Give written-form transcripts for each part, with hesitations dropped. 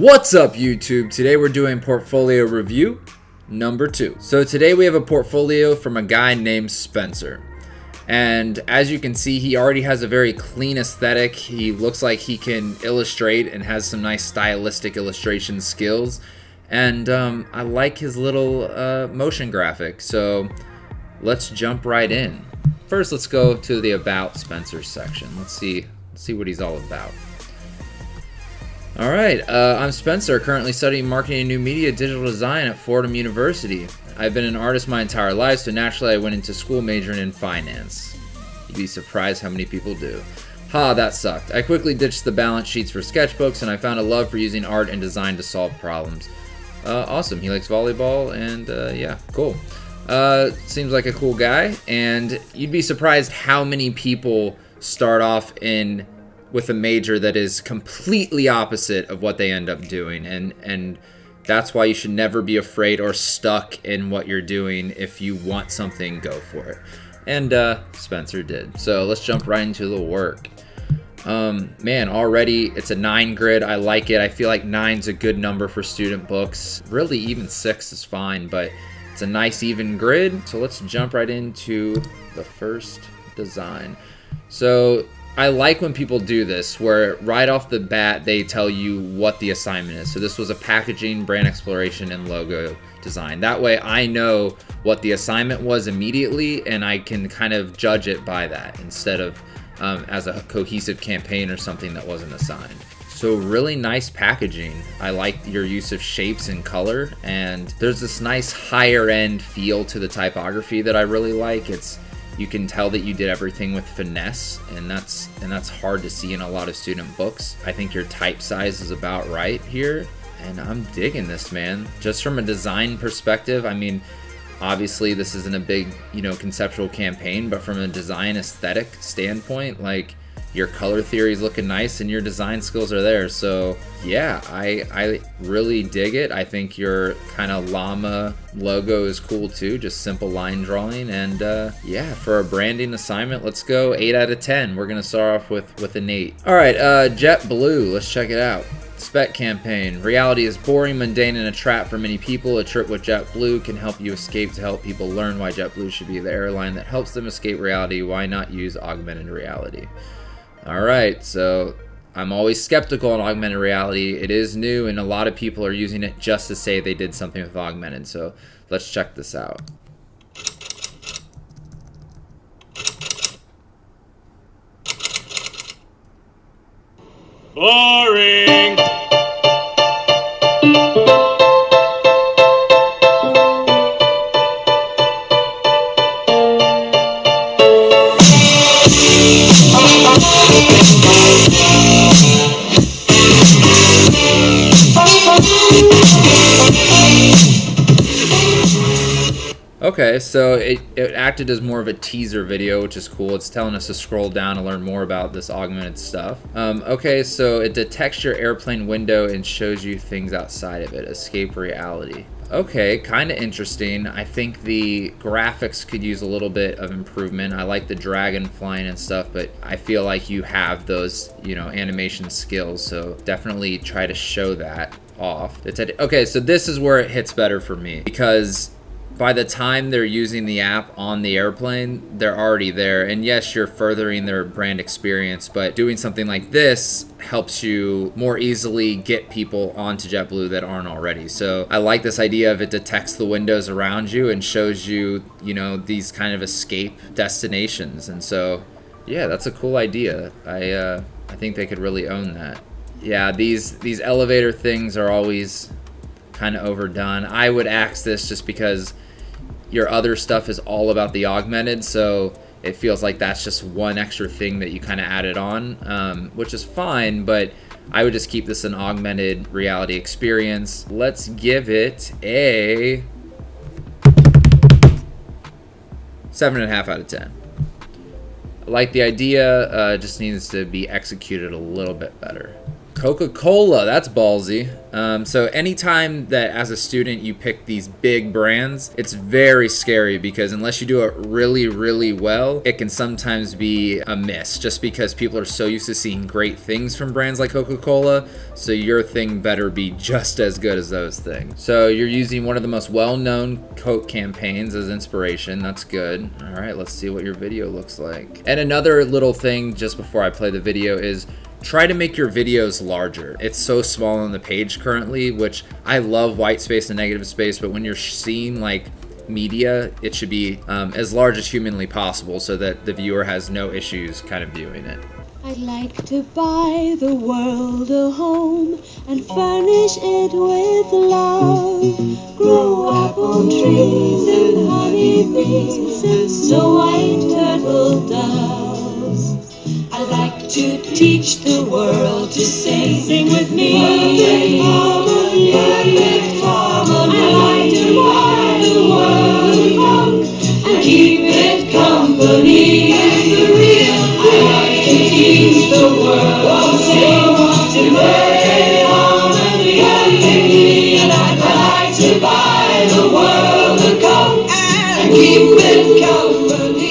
What's up, YouTube? Today we're doing portfolio review number 2. So today we have a portfolio from a guy named Spencer. And as you can see, he already has a very clean aesthetic. He looks like he can illustrate and has some nice stylistic illustration skills. And I like his little motion graphic. So let's jump right in. First, let's go to the About Spencer section. Let's see what he's all about. Alright, I'm Spencer, currently studying marketing and new media digital design at Fordham University. I've been an artist my entire life, so naturally I went into school majoring in finance. You'd be surprised how many people do. Ha, that sucked. I quickly ditched the balance sheets for sketchbooks, and I found a love for using art and design to solve problems. Awesome, he likes volleyball, and yeah, cool. Seems like a cool guy, and you'd be surprised how many people start off with a major that is completely opposite of what they end up doing, and that's why you should never be afraid or stuck in what you're doing. If you want something, go for it. And Spencer did. So let's jump right into the work. Man, already it's a 9 grid. I like it. I feel like 9's a good number for student books. Really, even 6 is fine, but it's a nice even grid. So let's jump right into the first design. So I like when people do this, where right off the bat they tell you what the assignment is. So this was a packaging, brand exploration, and logo design. That way I know what the assignment was immediately, and I can kind of judge it by that instead of as a cohesive campaign or something that wasn't assigned. So really nice packaging. I like your use of shapes and color, and there's this nice higher end feel to the typography that I really like. You can tell that you did everything with finesse, and that's hard to see in a lot of student books. I think your type size is about right here, and I'm digging this, man. Just from a design perspective, I mean, obviously this isn't a big, conceptual campaign, but from a design aesthetic standpoint, like, your color theory is looking nice and your design skills are there. So yeah, I really dig it. I think your kind of llama logo is cool too, just simple line drawing. And yeah, for a branding assignment, let's go 8 out of 10. We're gonna start off with an 8. All right, JetBlue, let's check it out. Spec campaign. Reality is boring, mundane, and a trap for many people. A trip with JetBlue can help you escape to help people learn why JetBlue should be the airline that helps them escape reality. Why not use augmented reality? Alright, so I'm always skeptical on augmented reality. It is new, and a lot of people are using it just to say they did something with augmented. So let's check this out. Boring! Okay, so it acted as more of a teaser video, which is cool. It's telling us to scroll down and learn more about this augmented stuff. Okay, so it detects your airplane window and shows you things outside of it. Escape reality. Okay, kind of interesting. I think the graphics could use a little bit of improvement. I like the dragon flying and stuff, but I feel like you have those, animation skills, so definitely try to show that off. Okay, so this is where it hits better for me, because by the time they're using the app on the airplane, they're already there. And yes, you're furthering their brand experience, but doing something like this helps you more easily get people onto JetBlue that aren't already. So I like this idea of it detects the windows around you and shows you, these kind of escape destinations. And so, yeah, that's a cool idea. I think they could really own that. Yeah, these elevator things are always kind of overdone. I would axe this just because your other stuff is all about the augmented, so it feels like that's just one extra thing that you kind of added on, which is fine, but I would just keep this an augmented reality experience. Let's give it a 7.5 out of 10. I like the idea, just needs to be executed a little bit better. Coca-Cola, that's ballsy. So anytime that as a student you pick these big brands, it's very scary because unless you do it really, really well, it can sometimes be a miss just because people are so used to seeing great things from brands like Coca-Cola. So your thing better be just as good as those things. So you're using one of the most well-known Coke campaigns as inspiration. That's good. All right, let's see what your video looks like. And another little thing just before I play the video is try to make your videos larger. It's so small on the page currently, which I love white space and negative space, but when you're seeing like media, it should be as large as humanly possible so that the viewer has no issues kind of viewing it. I'd like to buy the world a home and furnish it with love. Grow apple trees and honey bees and snow white turtle doves. I'd like to teach the world to sing with me. Perfect harmony. I'd like to buy the world a Coke and keep it company. I'd like to teach the world to sing to perfect harmony. And I'd like to buy the world a Coke and keep it company.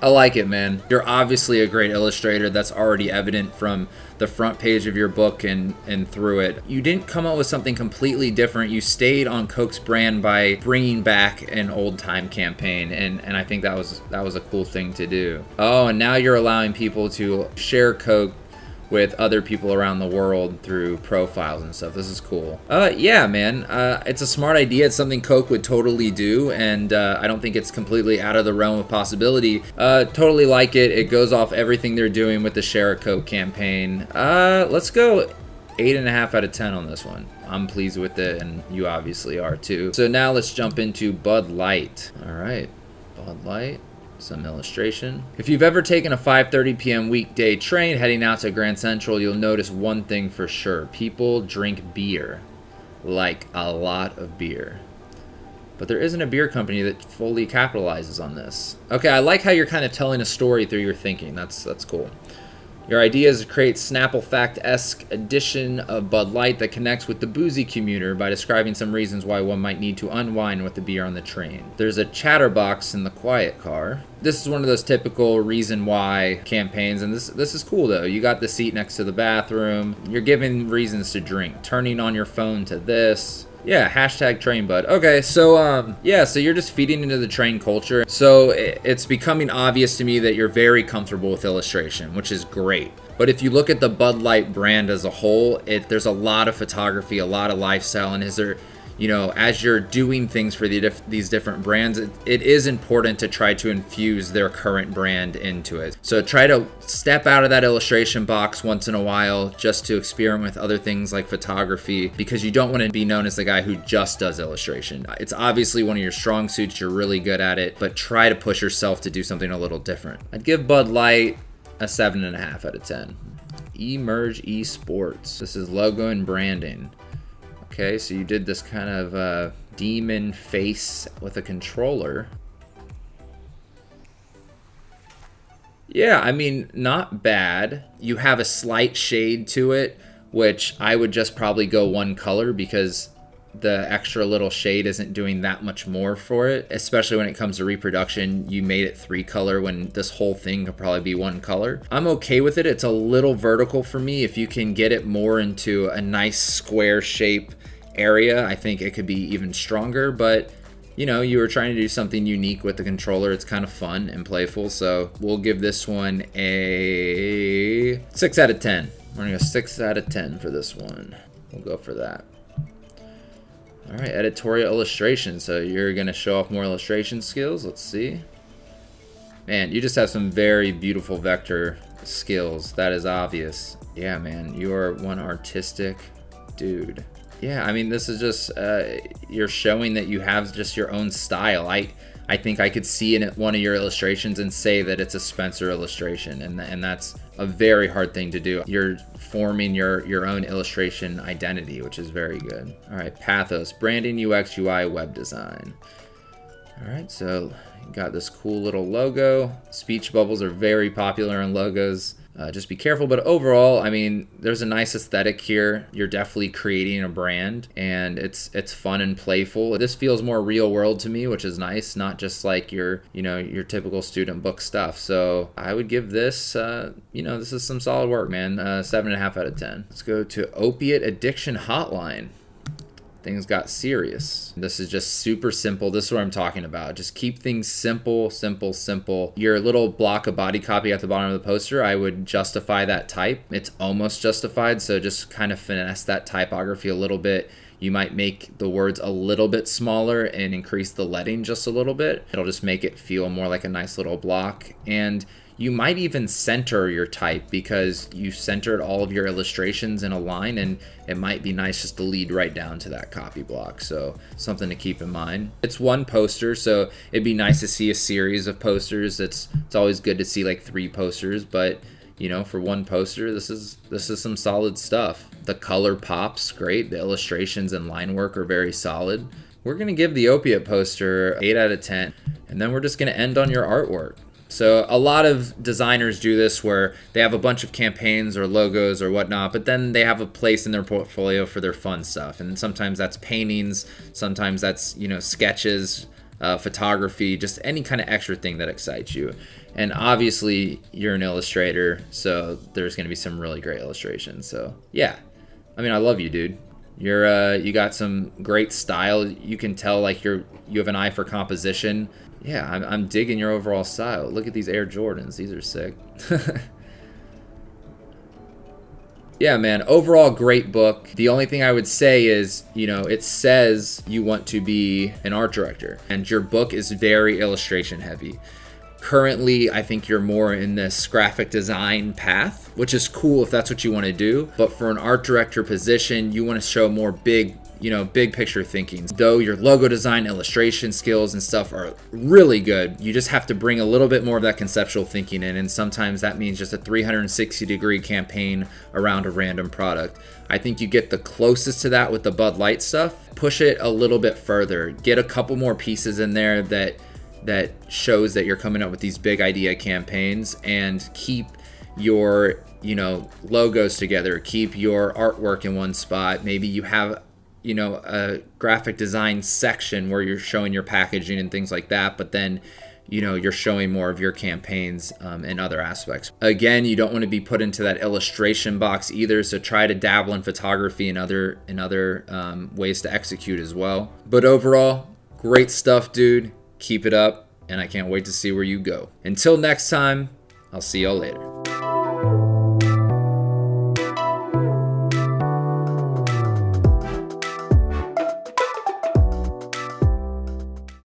I like it, man. You're obviously a great illustrator. That's already evident from the front page of your book and through it. You didn't come up with something completely different. You stayed on Coke's brand by bringing back an old time campaign, and I think that was a cool thing to do. Oh, and now you're allowing people to share Coke with other people around the world through profiles and stuff. This is cool. Yeah, man, it's a smart idea. It's something Coke would totally do, and I don't think it's completely out of the realm of possibility. Totally like it. It goes off everything they're doing with the Share a Coke campaign. Let's go 8.5 out of 10 on this one. I'm pleased with it, and you obviously are too. So now let's jump into Bud Light. All right, Bud Light. Some illustration. If you've ever taken a 5:30 p.m. weekday train heading out to Grand Central, you'll notice one thing for sure. People drink beer. Like a lot of beer. But there isn't a beer company that fully capitalizes on this. Okay, I like how you're kind of telling a story through your thinking. That's cool. Your idea is to create Snapple Fact-esque edition of Bud Light that connects with the boozy commuter by describing some reasons why one might need to unwind with the beer on the train. There's a chatterbox in the quiet car. This is one of those typical reason why campaigns, and this is cool though. You got the seat next to the bathroom. You're giving reasons to drink. Turning on your phone to this. Yeah, hashtag train bud. Okay, so yeah, so you're just feeding into the train culture. So it's becoming obvious to me that you're very comfortable with illustration, which is great. But if you look at the Bud Light brand as a whole, there's a lot of photography, a lot of lifestyle, and you know, as you're doing things for these different brands, it is important to try to infuse their current brand into it. So try to step out of that illustration box once in a while just to experiment with other things like photography, because you don't want to be known as the guy who just does illustration. It's obviously one of your strong suits, you're really good at it, but try to push yourself to do something a little different. I'd give Bud Light a 7.5 out of 10. Emerge Esports. This is logo and branding. Okay, so you did this kind of demon face with a controller. Yeah, I mean, not bad. You have a slight shade to it, which I would just probably go one color because the extra little shade isn't doing that much more for it, especially when it comes to reproduction. You made it 3 color when this whole thing could probably be 1 color. I'm okay with it. It's a little vertical for me. If you can get it more into a nice square shape area, I think it could be even stronger. But you know, you were trying to do something unique with the controller. It's kind of fun and playful, so we'll give this one a 6 out of 10. We're gonna go 6 out of 10 for this one. We'll go for that. All right, editorial illustration. So you're gonna show off more illustration skills. Let's see. Man, you just have some very beautiful vector skills. That is obvious. Yeah, man, you are one artistic dude. Yeah, I mean, this is just, you're showing that you have just your own style. I think I could see in one of your illustrations and say that it's a Spencer illustration, and that's a very hard thing to do. You're forming your own illustration identity, which is very good. All right, Pathos, branding, UX, UI, web design. All right, so you got this cool little logo. Speech bubbles are very popular in logos. Just be careful, but overall, I mean, there's a nice aesthetic here. You're definitely creating a brand, and it's fun and playful. This feels more real world to me, which is nice, not just like your typical student book stuff. So I would give this, this is some solid work, man. 7.5 out of 10. Let's go to Opiate Addiction Hotline. Things got serious. This is just super simple. This is what I'm talking about. Just keep things simple, simple, simple. Your little block of body copy at the bottom of the poster, I would justify that type. It's almost justified, so just kind of finesse that typography a little bit. You might make the words a little bit smaller and increase the leading just a little bit. It'll just make it feel more like a nice little block. And you might even center your type because you centered all of your illustrations in a line, and it might be nice just to lead right down to that copy block. So something to keep in mind. It's one poster, so it'd be nice to see a series of posters. It's always good to see like 3 posters, but for one poster, this is some solid stuff. The color pops great. The illustrations and line work are very solid. We're gonna give the Opiate poster 8 out of 10, and then we're just gonna end on your artwork. So a lot of designers do this where they have a bunch of campaigns or logos or whatnot, but then they have a place in their portfolio for their fun stuff. And sometimes that's paintings, sometimes that's, sketches, photography, just any kind of extra thing that excites you. And obviously you're an illustrator, so there's going to be some really great illustrations. So yeah, I mean, I love you, dude. You got some great style. You can tell like you have an eye for composition. Yeah, I'm digging your overall style. Look at these Air Jordans. These are sick. Yeah, man, overall great book. The only thing I would say is, it says you want to be an art director, and your book is very illustration heavy. Currently, I think you're more in this graphic design path, which is cool if that's what you want to do. But for an art director position, you want to show more big picture thinking. Though your logo design, illustration skills and stuff are really good, you just have to bring a little bit more of that conceptual thinking in, and sometimes that means just a 360-degree campaign around a random product. I think you get the closest to that with the Bud Light stuff. Push it a little bit further. Get a couple more pieces in there that shows that you're coming up with these big idea campaigns, and keep your logos together. Keep your artwork in one spot. Maybe you have a graphic design section where you're showing your packaging and things like that, but then you're showing more of your campaigns and other aspects. Again, you don't want to be put into that illustration box either, so try to dabble in photography and other ways to execute as well. But overall, great stuff, dude. Keep it up, and I can't wait to see where you go. Until next time, I'll see y'all later.